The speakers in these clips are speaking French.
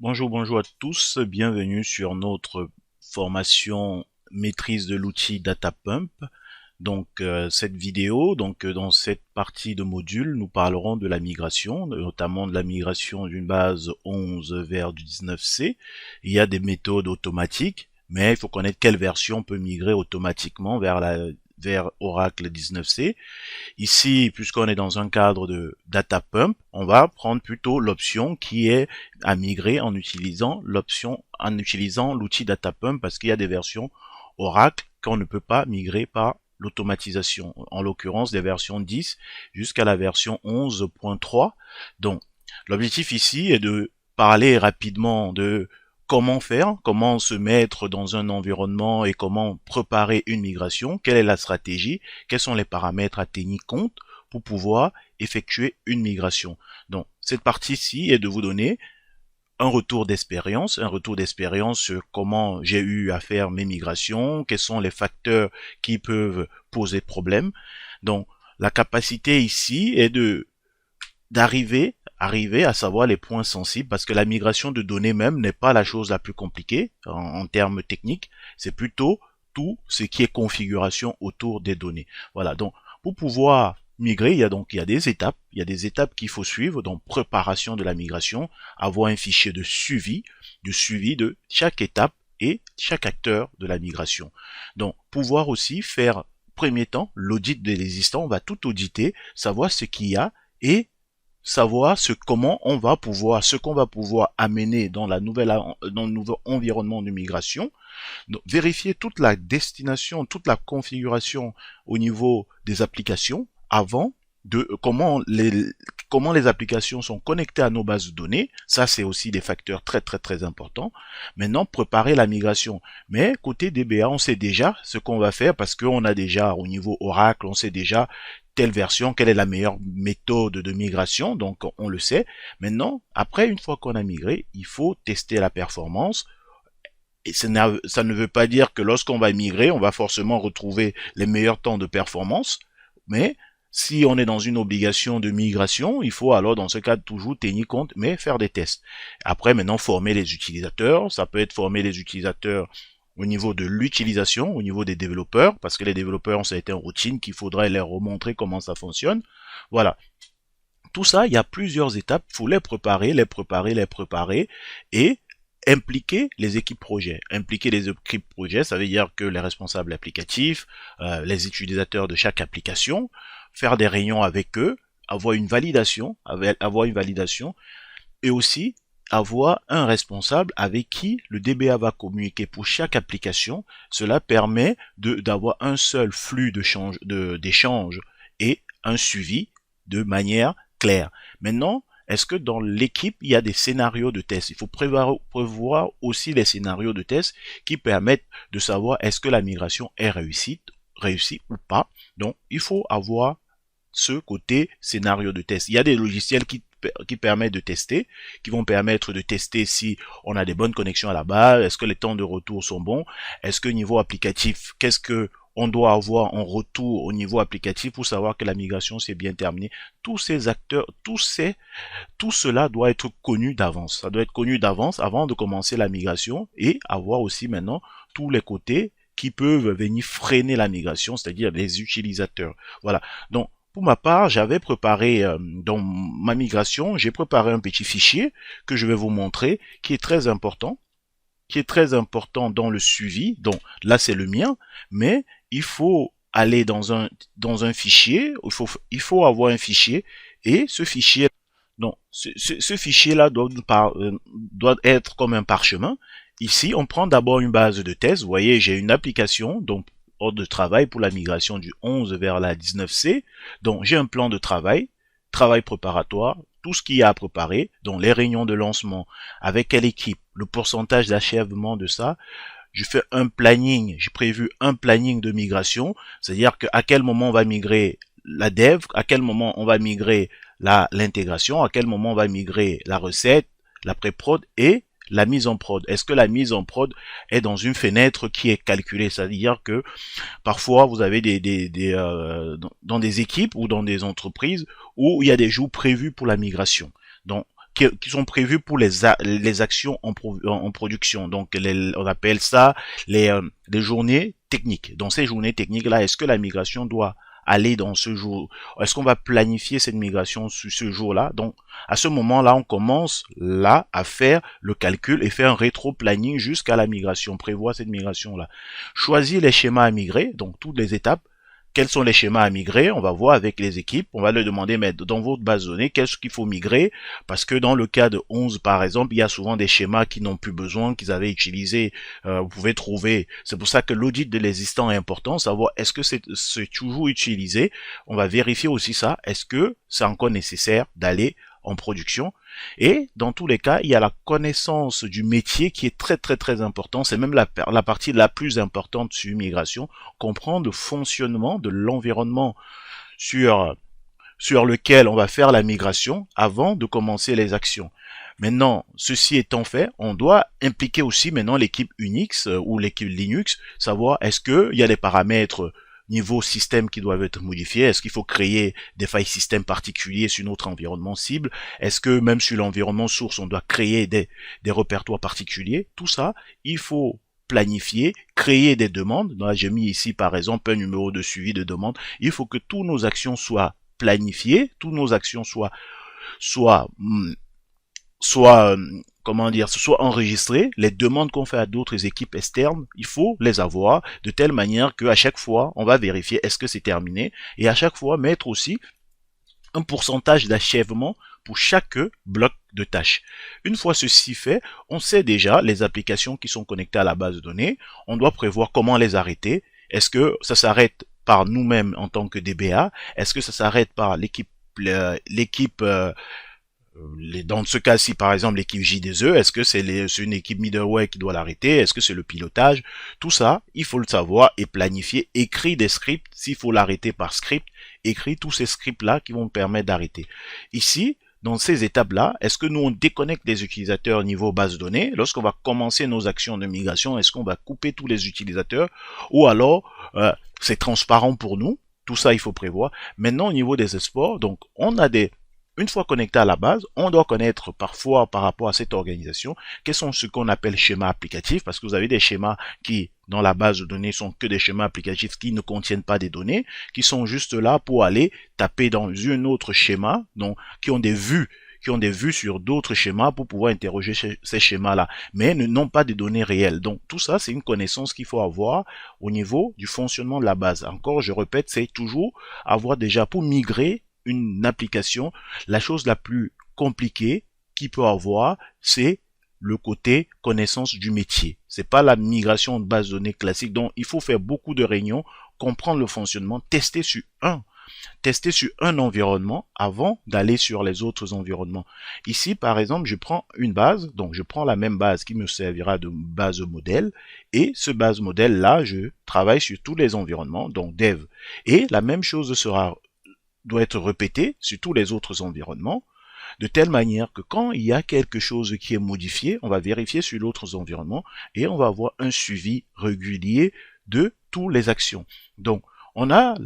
Bonjour à tous, bienvenue sur notre formation maîtrise de l'outil DataPump. Cette vidéo, dans cette partie de module, nous parlerons de la migration, notamment de la migration d'une base 11 vers du 19C. Il y a des méthodes automatiques, mais il faut connaître quelle version peut migrer automatiquement vers Oracle 19C. Ici, puisqu'on est dans un cadre de data pump, on va prendre plutôt l'option qui est à migrer en utilisant l'outil data pump parce qu'il y a des versions Oracle qu'on ne peut pas migrer par l'automatisation. En l'occurrence, des versions 10 jusqu'à la version 11.3. Donc, l'objectif ici est de parler rapidement de comment faire, comment se mettre dans un environnement et comment préparer une migration, quelle est la stratégie, quels sont les paramètres à tenir compte pour pouvoir effectuer une migration. Donc, cette partie-ci est de vous donner un retour d'expérience sur comment j'ai eu à faire mes migrations, quels sont les facteurs qui peuvent poser problème. Donc, la capacité ici est d'arriver à savoir les points sensibles parce que la migration de données même n'est pas la chose la plus compliquée en termes techniques, c'est plutôt tout ce qui est configuration autour des données. Voilà, donc pour pouvoir migrer, il y a des étapes qu'il faut suivre, donc préparation de la migration, avoir un fichier de suivi de chaque étape et chaque acteur de la migration. Donc pouvoir aussi faire premier temps l'audit de l'existant, on va tout auditer, savoir ce qu'il y a et savoir ce qu'on va pouvoir amener dans dans le nouveau environnement de migration. Donc, vérifier toute la destination, toute la configuration au niveau des applications avant de comment les applications sont connectées à nos bases de données. Ça, c'est aussi des facteurs très importants. Maintenant, préparer la migration. Mais côté DBA, on sait déjà ce qu'on va faire parce qu'on a déjà au niveau Oracle, on sait déjà telle version, quelle est la meilleure méthode de migration, donc on le sait. Maintenant, après, une fois qu'on a migré, il faut tester la performance. Et ça ne veut pas dire que lorsqu'on va migrer, on va forcément retrouver les meilleurs temps de performance, mais si on est dans une obligation de migration, il faut alors dans ce cas toujours tenir compte, mais faire des tests. Après, maintenant, former les utilisateurs, ça peut être former les utilisateurs au niveau de l'utilisation, au niveau des développeurs, parce que les développeurs ont certaines routines qu'il faudrait leur remontrer comment ça fonctionne. Voilà. Tout ça, il y a plusieurs étapes, il faut les préparer, et impliquer les équipes projet. Impliquer les équipes projet, ça veut dire que les responsables applicatifs, les utilisateurs de chaque application, faire des réunions avec eux, avoir une validation, et aussi avoir un responsable avec qui le DBA va communiquer pour chaque application. Cela permet d'avoir un seul flux d'échange et un suivi de manière claire. Maintenant, est-ce que dans l'équipe, il y a des scénarios de test? Il faut prévoir aussi les scénarios de test qui permettent de savoir est-ce que la migration est réussie ou pas. Donc, il faut avoir ce côté scénario de test. Il y a des logiciels qui permettent de tester, qui vont permettre de tester si on a des bonnes connexions à la base, est-ce que les temps de retour sont bons, est-ce que niveau applicatif, qu'est-ce que on doit avoir en retour au niveau applicatif pour savoir que la migration s'est bien terminée. Tous ces acteurs, tout cela doit être connu d'avance. Ça doit être connu d'avance avant de commencer la migration et avoir aussi maintenant tous les côtés qui peuvent venir freiner la migration, c'est-à-dire les utilisateurs. Voilà. Donc, pour ma part, j'avais préparé dans ma migration, j'ai préparé un petit fichier que je vais vous montrer, qui est très important dans le suivi. Donc là, c'est le mien, mais il faut aller dans un fichier, il faut avoir un fichier, et ce fichier, donc ce fichier-là doit être comme un parchemin. Ici, on prend d'abord une base de test. Vous voyez, j'ai une application, donc ordre de travail pour la migration du 11 vers la 19C. Donc, j'ai un plan de travail préparatoire, tout ce qu'il y a à préparer, donc les réunions de lancement, avec quelle équipe, le pourcentage d'achèvement de ça. Je fais un planning, j'ai prévu un planning de migration, c'est-à-dire à quel moment on va migrer la dev, à quel moment on va migrer l'intégration, à quel moment on va migrer la recette, la pré-prod et la mise en prod. Est-ce que la mise en prod est dans une fenêtre qui est calculée? C'est-à-dire que parfois vous avez dans des équipes ou dans des entreprises où il y a des jours prévus pour la migration. Donc qui sont prévues pour les actions en production. Donc, on appelle ça les journées techniques. Dans ces journées techniques-là, est-ce que la migration doit aller dans ce jour? Est-ce qu'on va planifier cette migration sur ce jour-là? Donc, à ce moment-là, on commence là à faire le calcul et faire un rétro-planning jusqu'à la migration, prévoir cette migration-là. Choisir les schémas à migrer, donc toutes les étapes. Quels sont les schémas à migrer? On va voir avec les équipes. On va leur demander, mais dans votre base de données, qu'est-ce qu'il faut migrer? Parce que dans le cas de 11, par exemple, il y a souvent des schémas qui n'ont plus besoin, qu'ils avaient utilisés. Vous pouvez trouver. C'est pour ça que l'audit de l'existant est important. Savoir est-ce que c'est toujours utilisé. On va vérifier aussi ça. Est-ce que c'est encore nécessaire d'aller en production? Et dans tous les cas, il y a la connaissance du métier qui est très très très important. C'est même la partie la plus importante sur migration. Comprendre le fonctionnement de l'environnement sur lequel on va faire la migration avant de commencer les actions. Maintenant, ceci étant fait, on doit impliquer aussi maintenant l'équipe Unix ou l'équipe Linux, savoir est-ce qu'il y a des paramètres niveau système qui doivent être modifiés. Est-ce qu'il faut créer des failles système particuliers sur notre environnement cible? Est-ce que même sur l'environnement source, on doit créer des répertoires particuliers? Tout ça, il faut planifier, créer des demandes. Là, j'ai mis ici, par exemple, un numéro de suivi de demande. Il faut que toutes nos actions soient planifiées, toutes nos actions soient comment dire, soit enregistrées, les demandes qu'on fait à d'autres équipes externes, il faut les avoir de telle manière qu'à chaque fois, on va vérifier est-ce que c'est terminé et à chaque fois mettre aussi un pourcentage d'achèvement pour chaque bloc de tâches. Une fois ceci fait, on sait déjà les applications qui sont connectées à la base de données, on doit prévoir comment les arrêter. Est-ce que ça s'arrête par nous-mêmes en tant que DBA? Est-ce que ça s'arrête par l'équipe dans ce cas-ci, par exemple, l'équipe J2E, est-ce que c'est une équipe middleware qui doit l'arrêter? Est-ce que c'est le pilotage? Tout ça, il faut le savoir et planifier. Écrire des scripts, s'il faut l'arrêter par script, écrire tous ces scripts-là qui vont permettre d'arrêter. Ici, dans ces étapes-là, est-ce que nous, on déconnecte des utilisateurs au niveau base de données? Lorsqu'on va commencer nos actions de migration, est-ce qu'on va couper tous les utilisateurs? Ou alors, c'est transparent pour nous? Tout ça, il faut prévoir. Maintenant, au niveau des exports, donc, une fois connecté à la base, on doit connaître parfois par rapport à cette organisation quels sont ce qu'on appelle schémas applicatifs, parce que vous avez des schémas qui, dans la base de données, sont que des schémas applicatifs qui ne contiennent pas des données, qui sont juste là pour aller taper dans un autre schéma, donc qui ont des vues sur d'autres schémas pour pouvoir interroger ces schémas-là, mais n'ont pas de données réelles. Donc tout ça, c'est une connaissance qu'il faut avoir au niveau du fonctionnement de la base. Encore, je répète, c'est toujours avoir déjà pour migrer une application, la chose la plus compliquée qu'il peut avoir, c'est le côté connaissance du métier. C'est pas la migration de base de données classique. Donc, il faut faire beaucoup de réunions, comprendre le fonctionnement, tester sur un environnement avant d'aller sur les autres environnements. Ici, par exemple, je prends une base, donc je prends la même base qui me servira de base modèle, et ce base modèle-là, je travaille sur tous les environnements, donc dev. Et la même chose doit être répété sur tous les autres environnements, de telle manière que quand il y a quelque chose qui est modifié, on va vérifier sur l'autre environnement et on va avoir un suivi régulier de toutes les actions. Donc, on a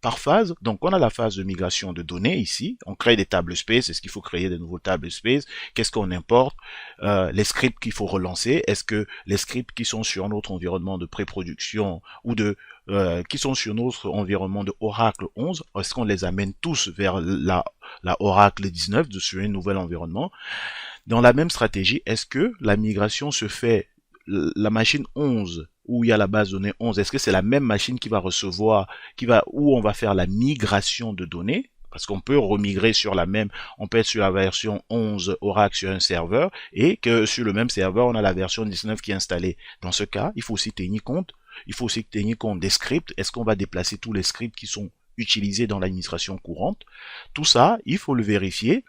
par phase, donc on a la phase de migration de données ici, on crée des tables space, est-ce qu'il faut créer de nouveaux tables space, qu'est-ce qu'on importe, les scripts qu'il faut relancer, est-ce que les scripts qui sont sur notre environnement de pré-production ou qui sont sur notre environnement de Oracle 11, est-ce qu'on les amène tous vers la Oracle 19 sur un nouvel environnement? Dans la même stratégie, est-ce que la migration se fait, la machine 11 où il y a la base de données 11, est-ce que c'est la même machine qui va recevoir, où on va faire la migration de données? Parce qu'on peut remigrer sur on peut être sur la version 11 Oracle sur un serveur, et que sur le même serveur, on a la version 19 qui est installée. Dans ce cas, il faut aussi tenir compte des scripts. Est-ce qu'on va déplacer tous les scripts qui sont utilisés dans l'administration courante? Tout ça, il faut le vérifier.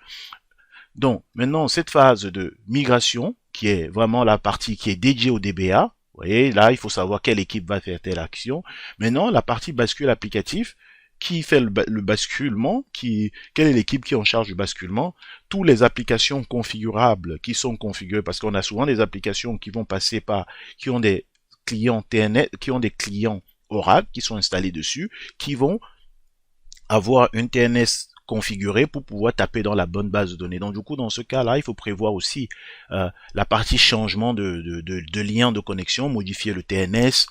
Donc, maintenant, cette phase de migration, qui est vraiment la partie qui est dédiée au DBA, vous voyez, là, il faut savoir quelle équipe va faire telle action. Maintenant, la partie bascule applicatif, qui fait le basculement, quelle est l'équipe qui est en charge du basculement, toutes les applications configurables qui sont configurées, parce qu'on a souvent des applications qui vont passer qui ont des clients TNS, qui ont des clients Oracle qui sont installés dessus, qui vont avoir une TNS configuré pour pouvoir taper dans la bonne base de données. Donc du coup, dans ce cas-là, il faut prévoir aussi la partie changement de lien de connexion, modifier le TNS,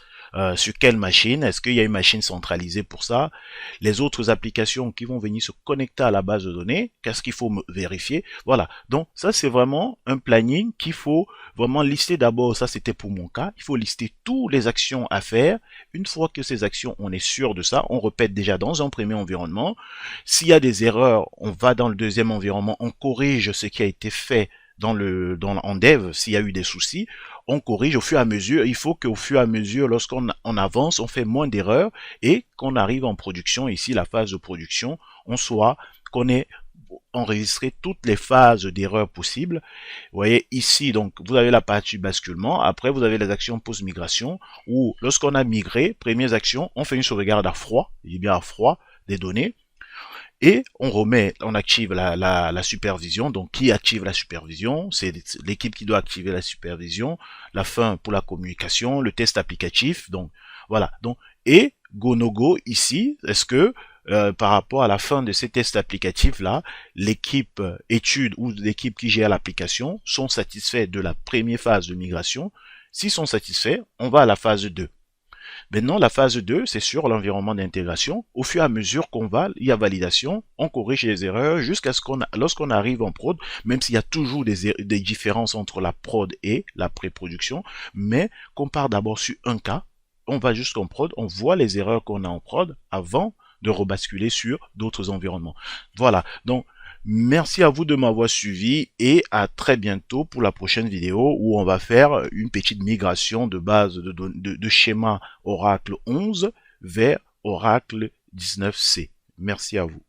sur quelle machine, est-ce qu'il y a une machine centralisée pour ça, les autres applications qui vont venir se connecter à la base de données, qu'est-ce qu'il faut vérifier, voilà. Donc ça c'est vraiment un planning qu'il faut vraiment lister d'abord, ça c'était pour mon cas, il faut lister toutes les actions à faire. Une fois que ces actions, on est sûr de ça, on répète déjà dans un premier environnement. S'il y a des erreurs, on va dans le deuxième environnement, on corrige ce qui a été fait en dev, s'il y a eu des soucis, on corrige au fur et à mesure. Il faut qu'au fur et à mesure, lorsqu'on avance, on fait moins d'erreurs et qu'on arrive en production, ici la phase de production, qu'on ait enregistré toutes les phases d'erreurs possibles. Vous voyez ici, donc vous avez la partie basculement, après vous avez les actions post-migration, où lorsqu'on a migré, premières actions, on fait une sauvegarde à froid, je dis bien à froid, des données, et on active la supervision. Donc, qui active la supervision? C'est l'équipe qui doit activer la supervision. La fin pour la communication, le test applicatif. Donc, voilà. Donc, et go no go ici, est-ce que par rapport à la fin de ces tests applicatifs là, l'équipe étude ou l'équipe qui gère l'application sont satisfaits de la première phase de migration? S'ils sont satisfaits, on va à la phase 2. Maintenant, la phase 2, c'est sur l'environnement d'intégration. Au fur et à mesure qu'on va, il y a validation, on corrige les erreurs jusqu'à ce lorsqu'on arrive en prod, même s'il y a toujours des différences entre la prod et la pré-production, mais qu'on part d'abord sur un cas, on va jusqu'en prod, on voit les erreurs qu'on a en prod avant de rebasculer sur d'autres environnements. Voilà, donc merci à vous de m'avoir suivi et à très bientôt pour la prochaine vidéo où on va faire une petite migration de base de schéma Oracle 11 vers Oracle 19c. Merci à vous.